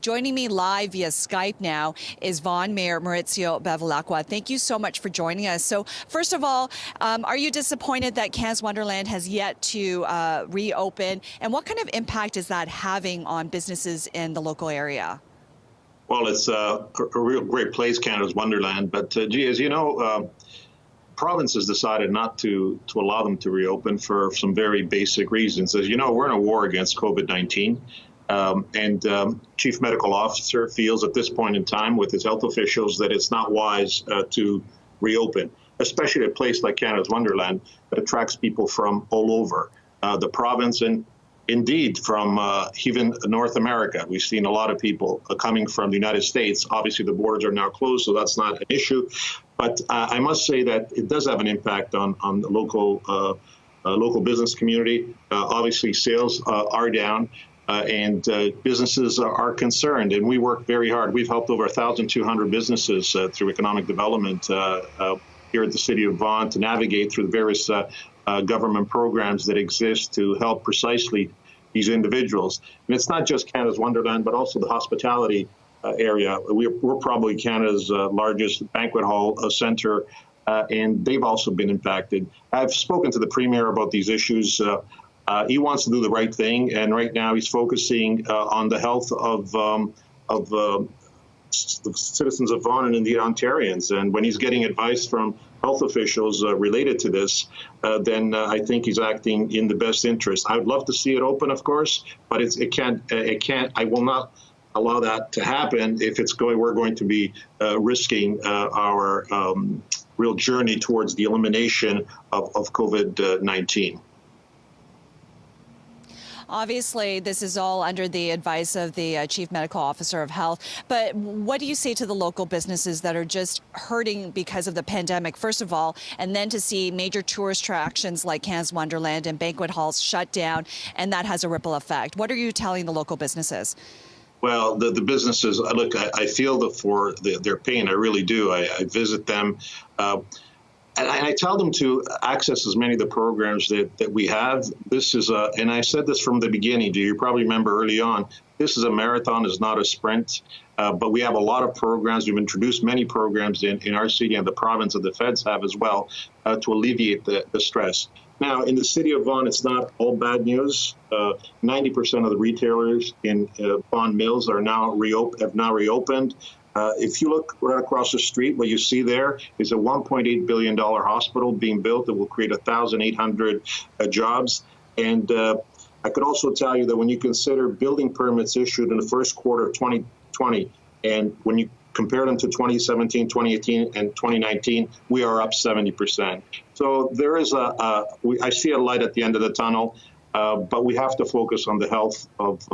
Joining me live via Skype now is Vaughan Mayor Maurizio Bevilacqua. Thank you so much for joining us. So first of all, are you disappointed that Canada's Wonderland has yet to reopen? And what kind of impact is that having on businesses in the local area? Well, it's a real great place, Canada's Wonderland. But Gee, as you know, province has decided not to allow them to reopen for some very basic reasons. As you know, we're in a war against COVID-19. Chief Medical Officer feels at this point in time with his health officials that it's not wise to reopen, especially at a place like Canada's Wonderland that attracts people from all over the province and indeed from even North America. We've seen a lot of people coming from the United States. Obviously, the borders are now closed, so that's not an issue. But I must say that it does have an impact on the local business community. Obviously, sales are down. And businesses are concerned, and we work very hard. We've helped over 1,200 businesses through economic development here at the city of Vaughan to navigate through the various government programs that exist to help precisely these individuals. And it's not just Canada's Wonderland, but also the hospitality area. We're probably Canada's largest banquet hall center, and they've also been impacted. I've spoken to the Premier about these issues. He wants to do the right thing, and right now he's focusing on the health of the citizens of Vaughan and indeed Ontarians. And when he's getting advice from health officials related to this, then I think he's acting in the best interest. I would love to see it open, of course, but it can't. I will not allow that to happen if we're going to be risking our real journey towards the elimination of COVID-19. Obviously, this is all under the advice of the Chief Medical Officer of Health. But what do you say to the local businesses that are just hurting because of the pandemic, first of all, and then to see major tourist attractions like Canada's Wonderland and banquet halls shut down, and that has a ripple effect? What are you telling the local businesses? Well, the businesses, look, I feel for their pain. I really do. I visit them. And I tell them to access as many of the programs that we have. This is and I said this from the beginning. Do you probably remember early on? This is a marathon, it's not a sprint. But we have a lot of programs. We've introduced many programs in our city and the province, and the feds have as well, to alleviate the stress. Now, in the city of Vaughan, it's not all bad news. 90% of the retailers in Vaughan Mills have now reopened. If you look right across the street, what you see there is a $1.8 billion hospital being built that will create 1,800 jobs. And I could also tell you that when you consider building permits issued in the first quarter of 2020, and when you compare them to 2017, 2018, and 2019, we are up 70%. So there is I see a light at the end of the tunnel, but we have to focus on the health of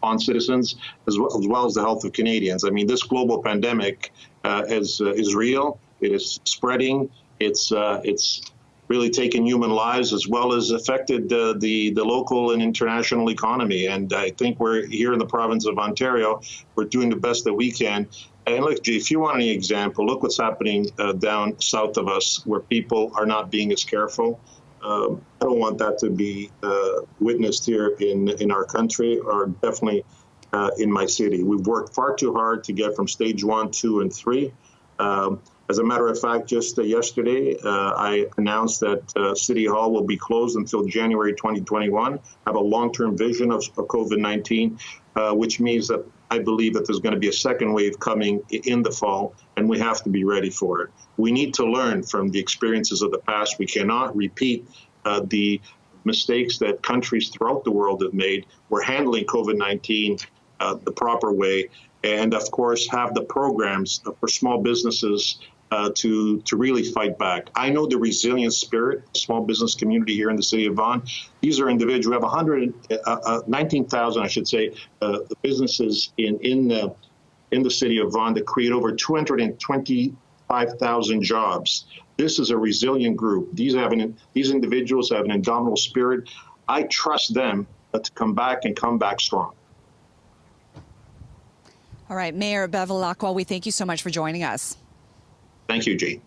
on citizens as well as the health of Canadians. I mean, this global pandemic is real. It is spreading. It's really taken human lives as well as affected the local and international economy. And I think we're here in the province of Ontario. We're doing the best that we can. And look, Gee, if you want any example, look what's happening down south of us, where people are not being as careful. I don't want that to be witnessed here in our country, or definitely in my city. We've worked far too hard to get from stage 1, 2, and 3. As a matter of fact, just yesterday, I announced that City Hall will be closed until January 2021. I have a long-term vision of COVID-19, which means that I believe that there's going to be a second wave coming in the fall, and we have to be ready for it. We need to learn from the experiences of the past. We cannot repeat the mistakes that countries throughout the world have made. We're handling COVID-19 the proper way, and of course have the programs for small businesses to really fight back. I know the resilient spirit, small business community here in the city of Vaughan. These are individuals. We have 19,000, I should say, businesses in the city of Vaughan that create over 225,000 jobs. This is a resilient group. These individuals have an indomitable spirit. I trust them to come back strong. All right, Mayor Bevilacqua, we thank you so much for joining us. Thank you, Jee.